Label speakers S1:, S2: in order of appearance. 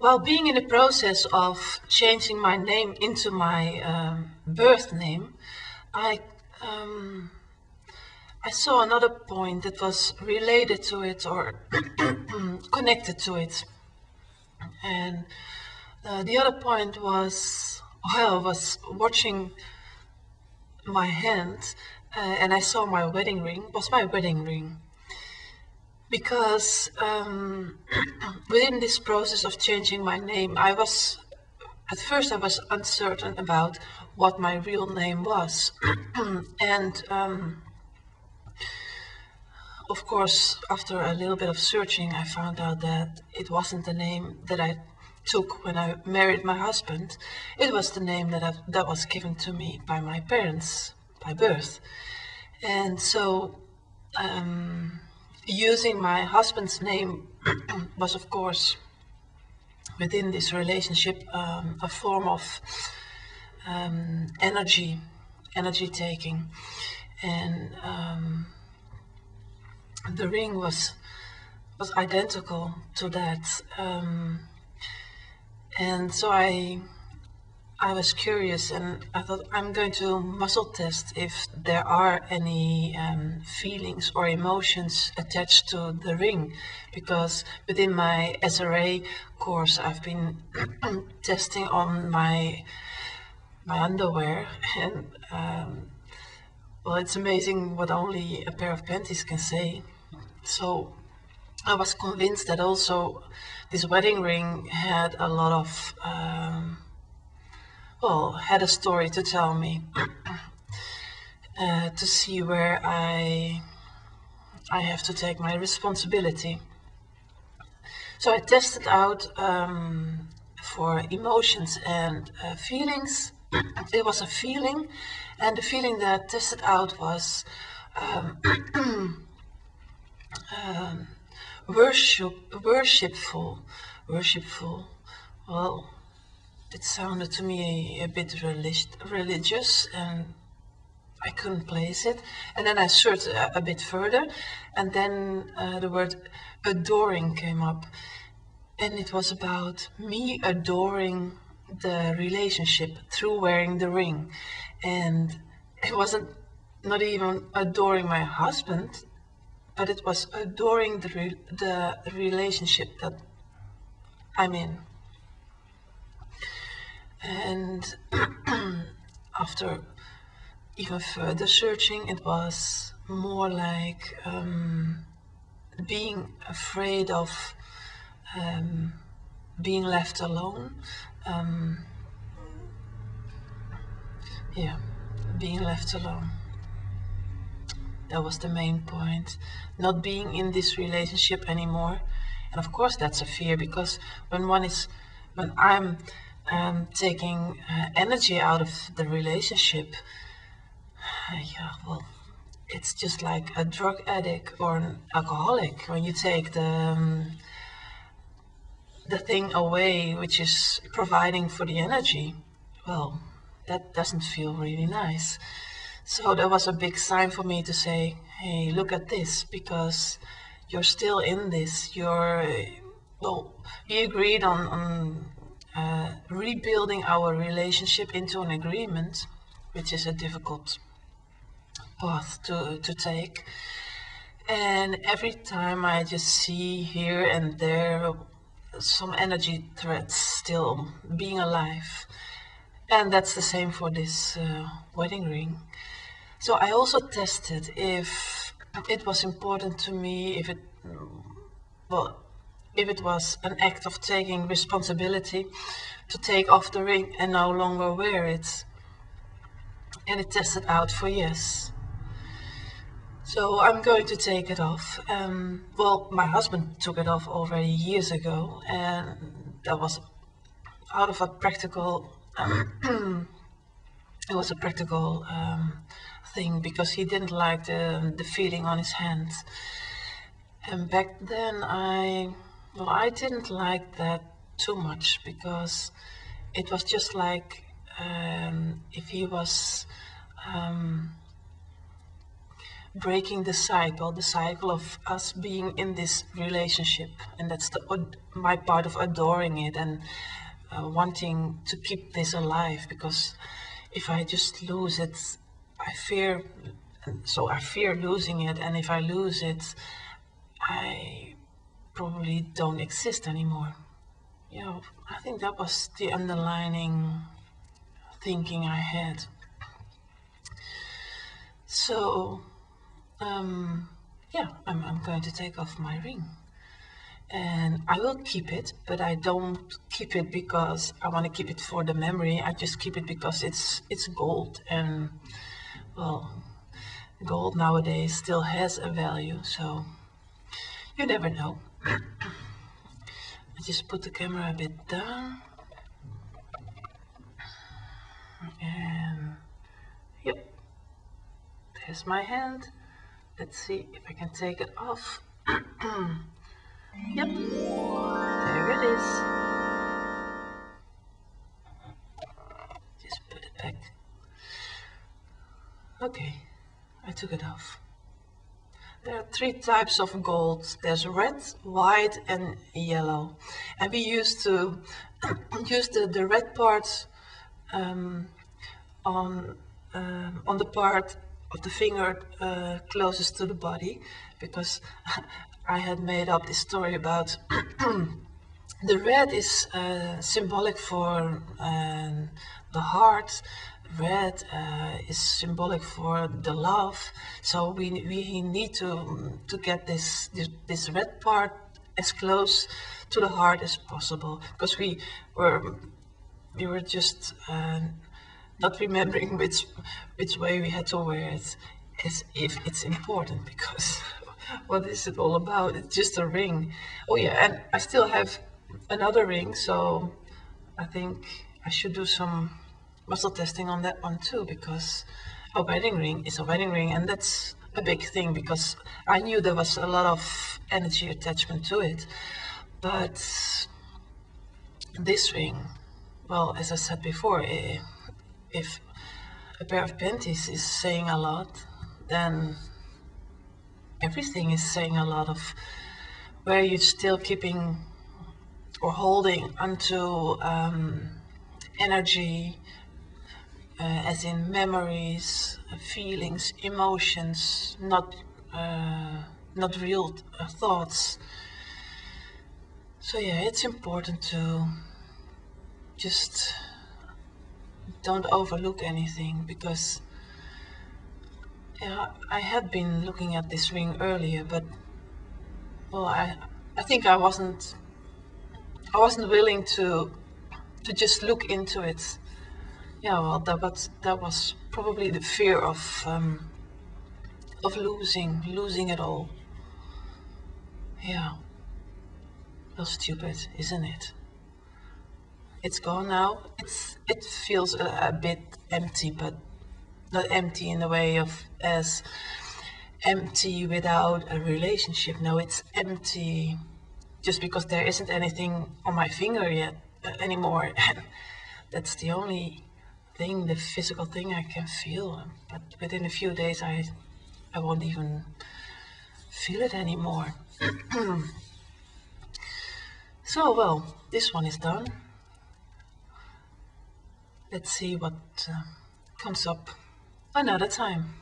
S1: While being in the process of changing my name into my birth name, I saw another point that was related to it or connected to it. And the other point was, I was watching my hand and I saw my wedding ring, was my wedding ring. Because within this process of changing my name, at first I was uncertain about what my real name was. And of course, after a little bit of searching, I found out that it wasn't the name that I took when I married my husband. It was the name that was given to me by my parents by birth. And so using my husband's name was, of course, within this relationship, a form of energy taking. And the ring was identical to that. And so I was curious, and I thought I'm going to muscle test if there are any feelings or emotions attached to the ring, because within my SRA course I've been testing on my underwear, and well, it's amazing what only a pair of panties can say. So I was convinced that also this wedding ring had a lot of had a story to tell me, to see where I have to take my responsibility. So I tested out for emotions and feelings. It was a feeling, and the feeling that I tested out was worshipful. Well, it sounded to me a bit religious, and I couldn't place it. And then I searched a bit further, and then the word adoring came up. And it was about me adoring the relationship through wearing the ring. And it wasn't not even adoring my husband, but it was adoring the relationship that I'm in. And after even further searching, it was more like being afraid of being left alone. Being left alone. That was the main point. Not being in this relationship anymore. And of course that's a fear, because when I'm taking energy out of the relationship, it's just like a drug addict or an alcoholic. When you take the thing away which is providing for the energy, well, that doesn't feel really nice. So that was a big sign for me to say, hey, look at this, because you're still in this. We agreed on rebuilding our relationship into an agreement, which is a difficult path to take. And every time I just see here and there some energy threads still being alive. And that's the same for this wedding ring. So I also tested if it was important to me, if it was an act of taking responsibility to take off the ring and no longer wear it. And it tested out for yes. So I'm going to take it off. My husband took it off already years ago, and that was out of a practical it was a practical thing, because he didn't like the feeling on his hands. And back then I didn't like that too much, because it was just like if he was breaking the cycle of us being in this relationship, and that's my part of adoring it and wanting to keep this alive, because if I just lose it, I fear losing it, and if I lose it, I probably don't exist anymore. I think that was the underlining thinking I had. So, I'm going to take off my ring. And I will keep it, but I don't keep it because I want to keep it for the memory. I just keep it because it's gold, and well, gold nowadays still has a value, so you never know. I just put the camera a bit down, and yep, there's my hand. Let's see if I can take it off. Yep, there it is. Just put it back. Okay, I took it off. There are 3 types of gold. There's red, white, and yellow. And we used to use the red part on the part of the finger closest to the body, because I had made up this story about the red is symbolic for the heart. Red is symbolic for the love. So we need to get this red part as close to the heart as possible, because we were just not remembering which way we had to wear it, as if it's important, because what is it all about? It's just a ring. Oh yeah, and I still have another ring, so I think I should do some muscle testing on that one too, because a wedding ring is a wedding ring, and that's a big thing, because I knew there was a lot of energy attachment to it. But this ring, well, as I said before, if a pair of panties is saying a lot, then everything is saying a lot of where you're still keeping or holding onto energy, as in memories, feelings, emotions, not real thoughts. So yeah, it's important to just don't overlook anything, because I had been looking at this ring earlier, but well, I think I wasn't willing to just look into it. Yeah, well, that was probably the fear of losing it all. Yeah, well, stupid, isn't it? It's gone now. It feels a bit empty, but not empty in the way of as empty without a relationship. No, it's empty just because there isn't anything on my finger yet anymore. That's the only thing, the physical thing I can feel. But within a few days, I won't even feel it anymore. So, well, this one is done. Let's see what comes up another time.